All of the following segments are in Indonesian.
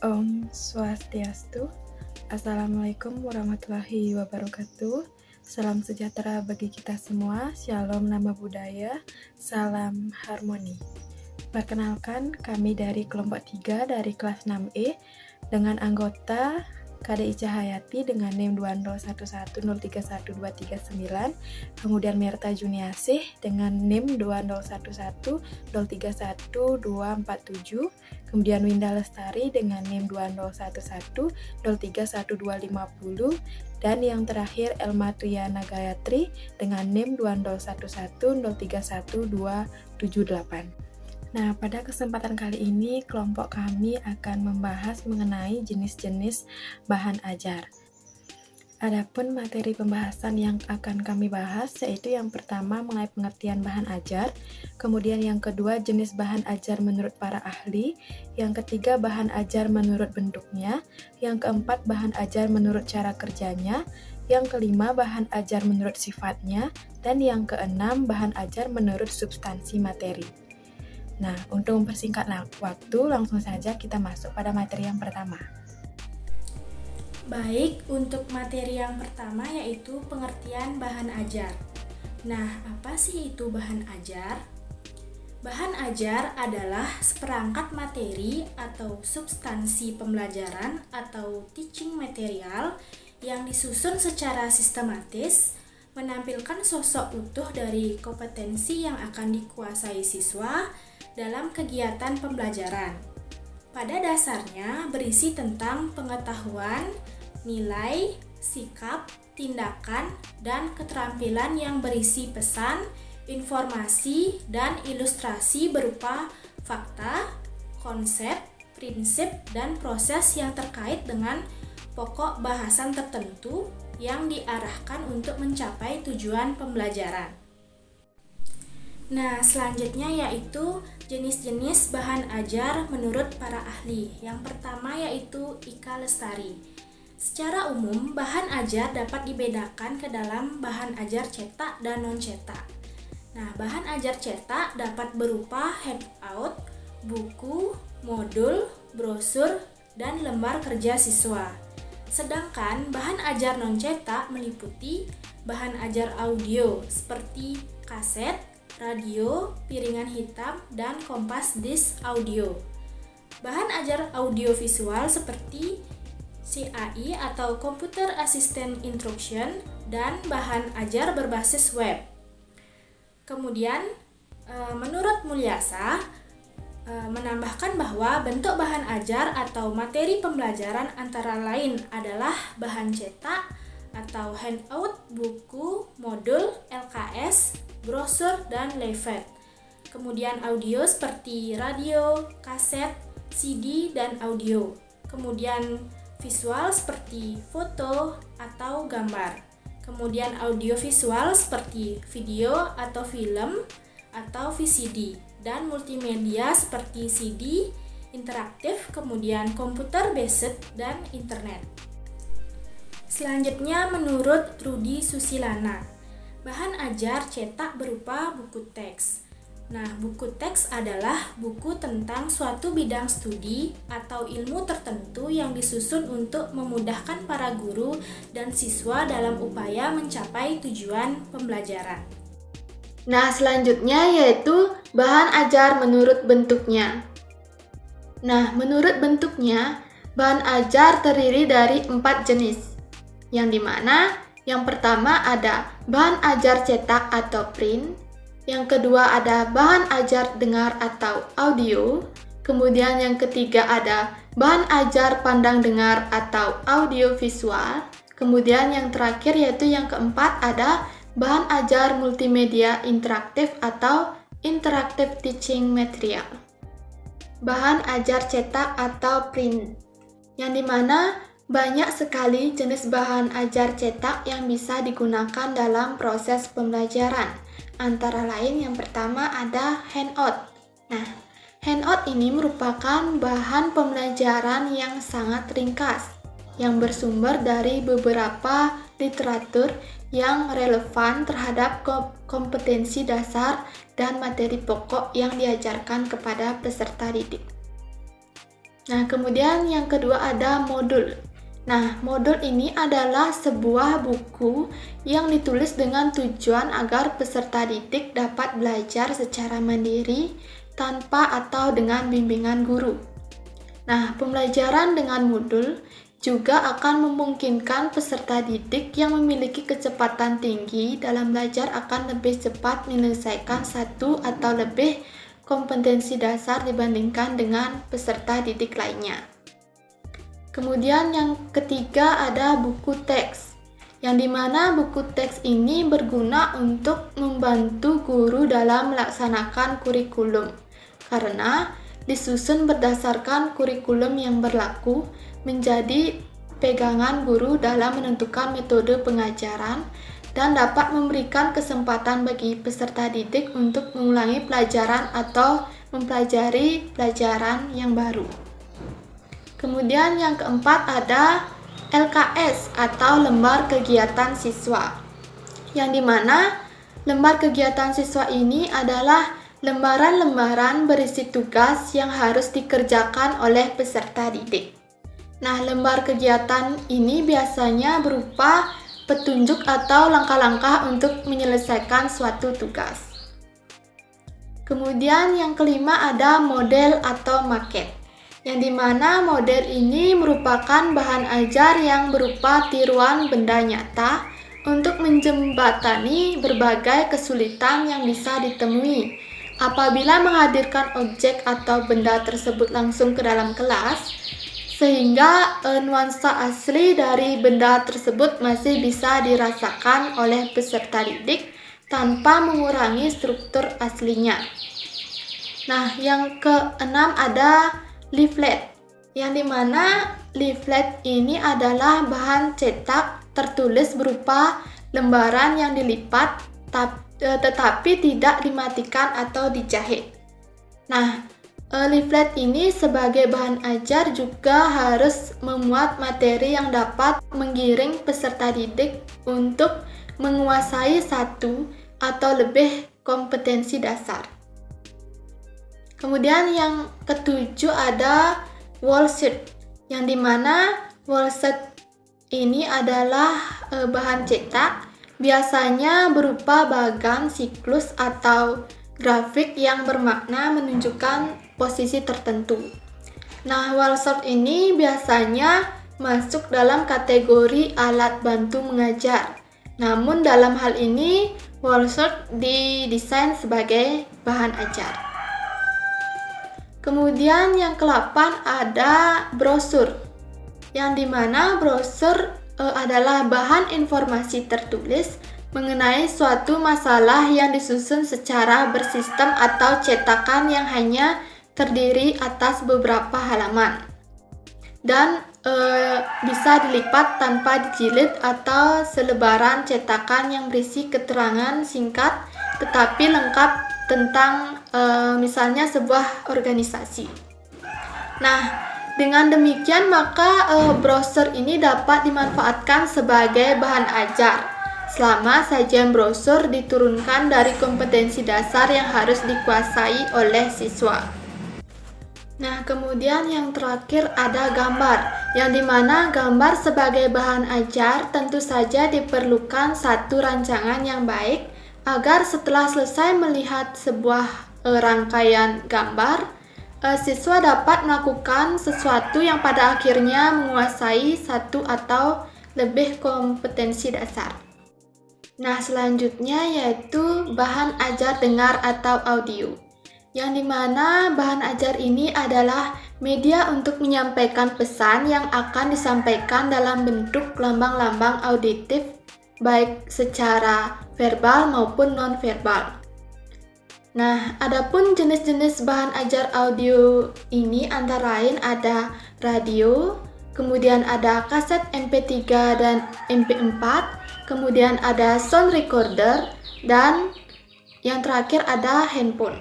Om Swastiastu. Assalamualaikum warahmatullahi wabarakatuh. Salam sejahtera bagi kita semua. Shalom nama budaya. Salam harmoni. Perkenalkan, kami dari kelompok 3 dari kelas 6E dengan anggota KDI Cahayati dengan NIM 20110312339, kemudian Merta Juniasih dengan NIM 20110311247, kemudian Winda Lestari dengan NIM 20110303150, dan yang terakhir Elma Tuyana Gayatri dengan NIM 20110311278. Nah, pada kesempatan kali ini kelompok kami akan membahas mengenai jenis-jenis bahan ajar. Adapun materi pembahasan yang akan kami bahas yaitu yang pertama mengenai pengertian bahan ajar, kemudian yang kedua jenis bahan ajar menurut para ahli, yang ketiga bahan ajar menurut bentuknya, yang keempat bahan ajar menurut cara kerjanya, yang kelima bahan ajar menurut sifatnya, dan yang keenam bahan ajar menurut substansi materi. Nah, untuk mempersingkat waktu, langsung saja kita masuk pada materi yang pertama. Baik, untuk materi yang pertama yaitu pengertian bahan ajar. Nah, apa sih itu bahan ajar? Bahan ajar adalah seperangkat materi atau substansi pembelajaran atau teaching material yang disusun secara sistematis, menampilkan sosok utuh dari kompetensi yang akan dikuasai siswa dalam kegiatan pembelajaran. Pada dasarnya berisi tentang pengetahuan, nilai, sikap, tindakan, dan keterampilan yang berisi pesan, informasi, dan ilustrasi berupa fakta, konsep, prinsip, dan proses yang terkait dengan pokok bahasan tertentu yang diarahkan untuk mencapai tujuan pembelajaran. Nah, selanjutnya yaitu jenis-jenis bahan ajar menurut para ahli. Yang pertama yaitu Ika Lestari. Secara umum, bahan ajar dapat dibedakan ke dalam bahan ajar cetak dan non-cetak. Nah, bahan ajar cetak dapat berupa handout, buku, modul, brosur, dan lembar kerja siswa. Sedangkan bahan ajar non-cetak meliputi bahan ajar audio seperti kaset, radio, piringan hitam, dan kompas disk audio. Bahan ajar audiovisual seperti CAI atau Computer Assistant Instruction dan bahan ajar berbasis web. Kemudian, menurut Mulyasa, menambahkan bahwa bentuk bahan ajar atau materi pembelajaran antara lain adalah bahan cetak atau handout, buku, modul, LKS, brosur, dan leaflet. Kemudian audio seperti radio, kaset, CD, dan audio. Kemudian visual seperti foto atau gambar. Kemudian audiovisual seperti video atau film atau VCD. Dan multimedia seperti CD, interaktif, kemudian komputer based, dan internet. Selanjutnya menurut Rudy Susilana, bahan ajar cetak berupa buku teks. Nah, buku teks adalah buku tentang suatu bidang studi atau ilmu tertentu yang disusun untuk memudahkan para guru dan siswa dalam upaya mencapai tujuan pembelajaran. Nah, selanjutnya yaitu bahan ajar menurut bentuknya. Nah, menurut bentuknya, bahan ajar terdiri dari 4 jenis. Yang dimana yang pertama ada bahan ajar cetak atau print, yang kedua ada bahan ajar dengar atau audio, kemudian yang ketiga ada bahan ajar pandang dengar atau audio visual, kemudian yang terakhir yaitu yang keempat ada bahan ajar multimedia interaktif atau interactive teaching material. Bahan ajar cetak atau print, yang dimana banyak sekali jenis bahan ajar cetak yang bisa digunakan dalam proses pembelajaran. Antara lain yang pertama ada handout. Nah, handout ini merupakan bahan pembelajaran yang sangat ringkas, yang bersumber dari beberapa literatur yang relevan terhadap kompetensi dasar dan materi pokok yang diajarkan kepada peserta didik. Nah, kemudian yang kedua ada modul. Nah, modul ini adalah sebuah buku yang ditulis dengan tujuan agar peserta didik dapat belajar secara mandiri tanpa atau dengan bimbingan guru. Nah, pembelajaran dengan modul juga akan memungkinkan peserta didik yang memiliki kecepatan tinggi dalam belajar akan lebih cepat menyelesaikan satu atau lebih kompetensi dasar dibandingkan dengan peserta didik lainnya. Kemudian yang ketiga ada buku teks, yang dimana buku teks ini berguna untuk membantu guru dalam melaksanakan kurikulum, karena disusun berdasarkan kurikulum yang berlaku menjadi pegangan guru dalam menentukan metode pengajaran dan dapat memberikan kesempatan bagi peserta didik untuk mengulangi pelajaran atau mempelajari pelajaran yang baru. Kemudian yang keempat ada LKS atau lembar kegiatan siswa, yang dimana lembar kegiatan siswa ini adalah lembaran-lembaran berisi tugas yang harus dikerjakan oleh peserta didik. Nah, lembar kegiatan ini biasanya berupa petunjuk atau langkah-langkah untuk menyelesaikan suatu tugas. Kemudian yang kelima ada model atau maket, yang dimana model ini merupakan bahan ajar yang berupa tiruan benda nyata untuk menjembatani berbagai kesulitan yang bisa ditemui apabila menghadirkan objek atau benda tersebut langsung ke dalam kelas, sehingga nuansa asli dari benda tersebut masih bisa dirasakan oleh peserta didik tanpa mengurangi struktur aslinya. Nah, yang keenam ada leaflet, yang dimana leaflet ini adalah bahan cetak tertulis berupa lembaran yang dilipat tetapi tidak dimatikan atau dijahit. Nah, leaflet ini sebagai bahan ajar juga harus memuat materi yang dapat menggiring peserta didik untuk menguasai satu atau lebih kompetensi dasar. Kemudian yang ketujuh ada wallsheet, yang dimana wallsheet ini adalah bahan cetak, biasanya berupa bagan siklus atau grafik yang bermakna menunjukkan posisi tertentu. Nah, wallsheet ini biasanya masuk dalam kategori alat bantu mengajar. Namun dalam hal ini, wallsheet didesain sebagai bahan ajar. Kemudian yang ke-8 ada brosur, yang dimana brosur adalah bahan informasi tertulis mengenai suatu masalah yang disusun secara bersistem atau cetakan yang hanya terdiri atas beberapa halaman dan bisa dilipat tanpa dijilid, atau selebaran cetakan yang berisi keterangan singkat tetapi lengkap tentang misalnya sebuah organisasi. Nah, dengan demikian maka brosur ini dapat dimanfaatkan sebagai bahan ajar selama sajian brosur diturunkan dari kompetensi dasar yang harus dikuasai oleh siswa. Nah, kemudian yang terakhir ada gambar, yang dimana gambar sebagai bahan ajar tentu saja diperlukan satu rancangan yang baik agar setelah selesai melihat sebuah rangkaian gambar, siswa dapat melakukan sesuatu yang pada akhirnya menguasai satu atau lebih kompetensi dasar. Nah, selanjutnya yaitu bahan ajar dengar atau audio, yang dimana bahan ajar ini adalah media untuk menyampaikan pesan yang akan disampaikan dalam bentuk lambang-lambang auditif, baik secara verbal maupun non-verbal. Nah, adapun jenis-jenis bahan ajar audio ini antara lain ada radio, kemudian ada kaset MP3 dan MP4, kemudian ada sound recorder, dan yang terakhir ada handphone.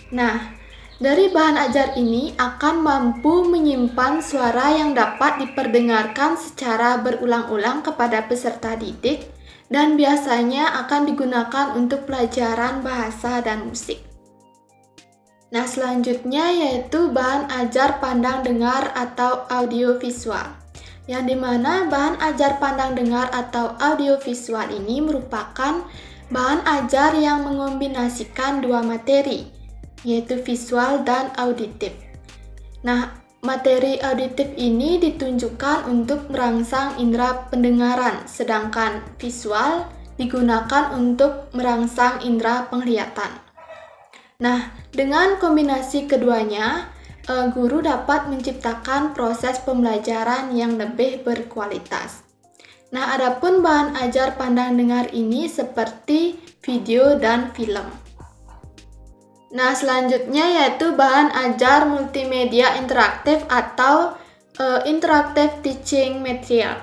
Nah, dari bahan ajar ini akan mampu menyimpan suara yang dapat diperdengarkan secara berulang-ulang kepada peserta didik dan biasanya akan digunakan untuk pelajaran bahasa dan musik. Nah, selanjutnya yaitu bahan ajar pandang dengar atau audiovisual. Yang dimana bahan ajar pandang dengar atau audiovisual ini merupakan bahan ajar yang mengombinasikan dua materi, yaitu visual dan auditif. Nah, materi auditif ini ditunjukkan untuk merangsang indera pendengaran, sedangkan visual digunakan untuk merangsang indera penglihatan. Nah, dengan kombinasi keduanya, guru dapat menciptakan proses pembelajaran yang lebih berkualitas. Nah, adapun bahan ajar pandang dengar ini seperti video dan film. Nah, selanjutnya yaitu bahan ajar multimedia interaktif atau interactive teaching material.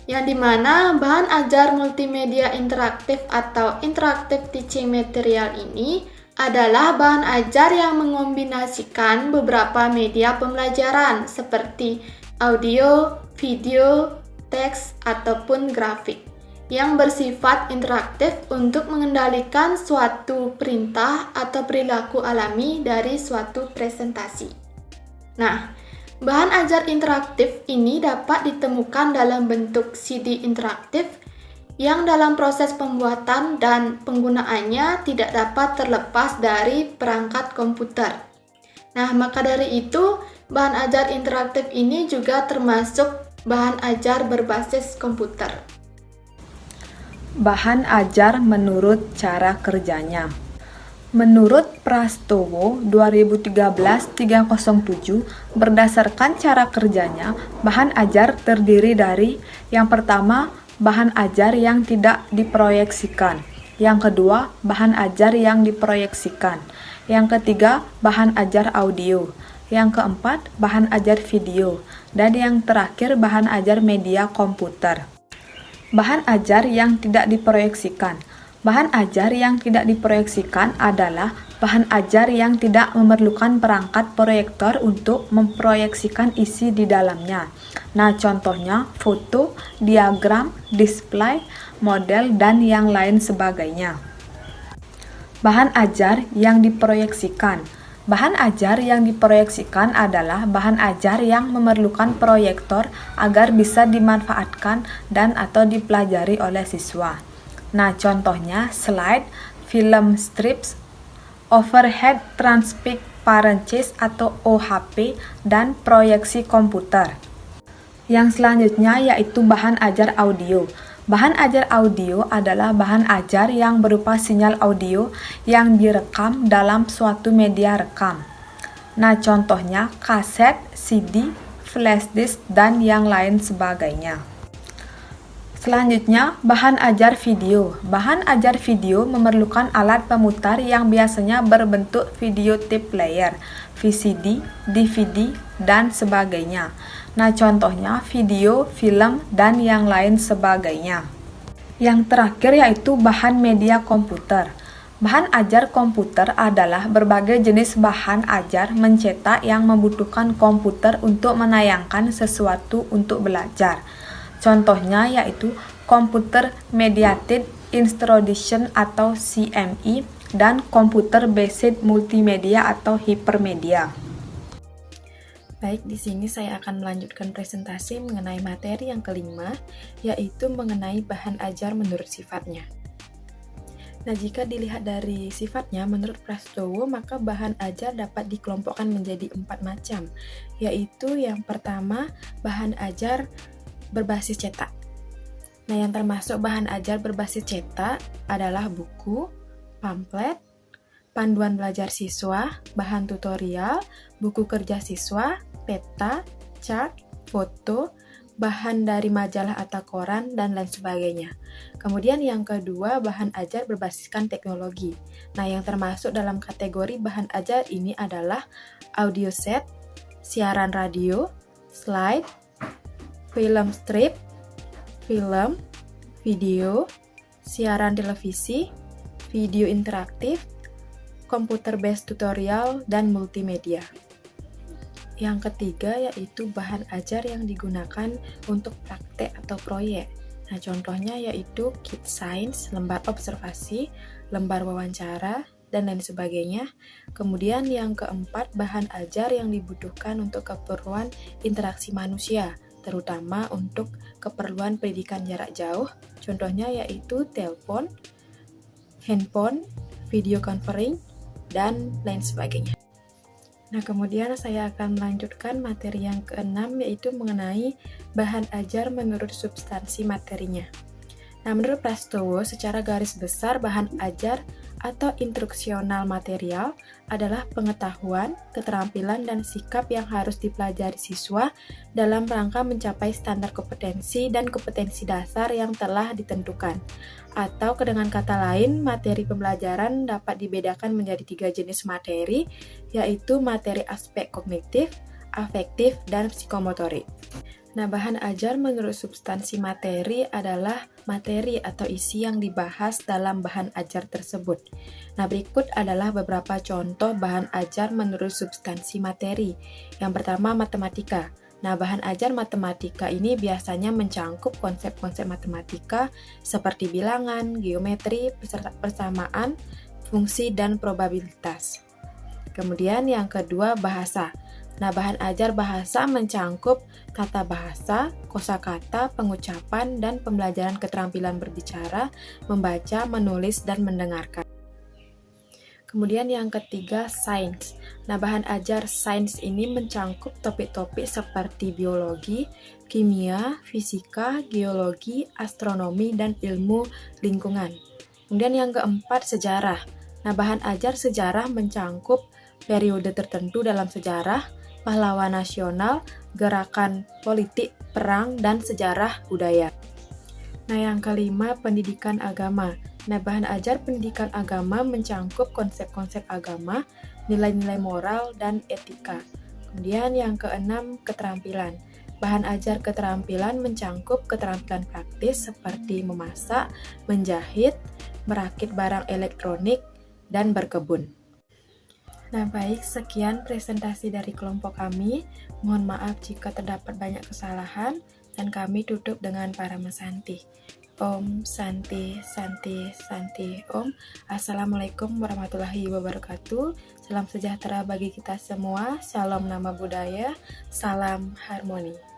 Yang dimana bahan ajar multimedia interaktif atau interactive teaching material ini adalah bahan ajar yang mengombinasikan beberapa media pembelajaran seperti audio, video, teks, ataupun grafik yang bersifat interaktif untuk mengendalikan suatu perintah atau perilaku alami dari suatu presentasi. Nah, bahan ajar interaktif ini dapat ditemukan dalam bentuk CD interaktif yang dalam proses pembuatan dan penggunaannya tidak dapat terlepas dari perangkat komputer. Nah, maka dari itu, bahan ajar interaktif ini juga termasuk bahan ajar berbasis komputer. Bahan ajar menurut cara kerjanya. Menurut Prastowo 2013-307, berdasarkan cara kerjanya, bahan ajar terdiri dari yang pertama, bahan ajar yang tidak diproyeksikan. Yang kedua, bahan ajar yang diproyeksikan. Yang ketiga, bahan ajar audio. Yang keempat, bahan ajar video. Dan yang terakhir, bahan ajar media komputer. Bahan ajar yang tidak diproyeksikan. Bahan ajar yang tidak diproyeksikan adalah bahan ajar yang tidak memerlukan perangkat proyektor untuk memproyeksikan isi di dalamnya. Nah, contohnya foto, diagram, display, model, dan yang lain sebagainya. Bahan ajar yang diproyeksikan. Bahan ajar yang diproyeksikan adalah bahan ajar yang memerlukan proyektor agar bisa dimanfaatkan dan atau dipelajari oleh siswa. Nah, contohnya slide, film strips, overhead transparencies atau OHP, dan proyeksi komputer. Yang selanjutnya yaitu bahan ajar audio. Bahan ajar audio adalah bahan ajar yang berupa sinyal audio yang direkam dalam suatu media rekam. Nah, contohnya kaset, CD, flash disk, dan yang lain sebagainya. Selanjutnya, bahan ajar video. Bahan ajar video memerlukan alat pemutar yang biasanya berbentuk video tape player, VCD, DVD, dan sebagainya. Nah, contohnya video, film, dan yang lain sebagainya. Yang terakhir yaitu bahan media komputer. Bahan ajar komputer adalah berbagai jenis bahan ajar mencetak yang membutuhkan komputer untuk menayangkan sesuatu untuk belajar. Contohnya yaitu Computer Mediated Instruction atau CMI dan Computer Based Multimedia atau Hypermedia. Baik, di sini saya akan melanjutkan presentasi mengenai materi yang kelima, yaitu mengenai bahan ajar menurut sifatnya. Nah, jika dilihat dari sifatnya, menurut Prastowo, maka bahan ajar dapat dikelompokkan menjadi 4 macam, yaitu yang pertama, bahan ajar berbasis cetak. Nah, yang termasuk bahan ajar berbasis cetak adalah buku, pamflet, panduan belajar siswa, bahan tutorial, buku kerja siswa, peta, chart, foto, bahan dari majalah atau koran, dan lain sebagainya. Kemudian yang kedua, bahan ajar berbasiskan teknologi. Nah, yang termasuk dalam kategori bahan ajar ini adalah audio set, siaran radio, slide, film strip, film, video, siaran televisi, video interaktif, computer based tutorial, dan multimedia. Yang ketiga yaitu bahan ajar yang digunakan untuk praktek atau proyek. Nah, contohnya yaitu kit sains, lembar observasi, lembar wawancara, dan lain sebagainya. Kemudian yang keempat, bahan ajar yang dibutuhkan untuk keperluan interaksi manusia, terutama untuk keperluan pendidikan jarak jauh. Contohnya yaitu telepon, handphone, video conferring, dan lain sebagainya. Nah, kemudian saya akan melanjutkan materi yang keenam, yaitu mengenai bahan ajar menurut substansi materinya. Nah, menurut Prastowo, secara garis besar bahan ajar atau instruksional material adalah pengetahuan, keterampilan, dan sikap yang harus dipelajari siswa dalam rangka mencapai standar kompetensi dan kompetensi dasar yang telah ditentukan. Atau dengan kata lain, materi pembelajaran dapat dibedakan menjadi 3 jenis materi, yaitu materi aspek kognitif, afektif, dan psikomotorik. Nah, bahan ajar menurut substansi materi adalah materi atau isi yang dibahas dalam bahan ajar tersebut. Nah, berikut adalah beberapa contoh bahan ajar menurut substansi materi. Yang pertama, matematika. Nah, bahan ajar matematika ini biasanya mencangkup konsep-konsep matematika seperti bilangan, geometri, persamaan, fungsi, dan probabilitas. Kemudian yang kedua, bahasa. Nah, bahan ajar bahasa mencangkup tata bahasa, kosakata, pengucapan, dan pembelajaran keterampilan berbicara, membaca, menulis, dan mendengarkan. Kemudian yang ketiga, sains. Nah, bahan ajar sains ini mencangkup topik-topik seperti biologi, kimia, fisika, geologi, astronomi, dan ilmu lingkungan. Kemudian yang keempat, sejarah. Nah, bahan ajar sejarah mencangkup periode tertentu dalam sejarah, pahlawan nasional, gerakan politik, perang, dan sejarah budaya. Nah, yang kelima, pendidikan agama. Nah, bahan ajar pendidikan agama mencangkup konsep-konsep agama, nilai-nilai moral, dan etika. Kemudian yang keenam, keterampilan. Bahan ajar keterampilan mencangkup keterampilan praktis seperti memasak, menjahit, merakit barang elektronik, dan berkebun. Nah, baik, sekian presentasi dari kelompok kami. Mohon maaf jika terdapat banyak kesalahan, dan kami tutup dengan Parama Santi. Om Santi Santi Santi Om. Assalamualaikum warahmatullahi wabarakatuh. Salam sejahtera bagi kita semua. Salam nama budaya. Salam harmoni.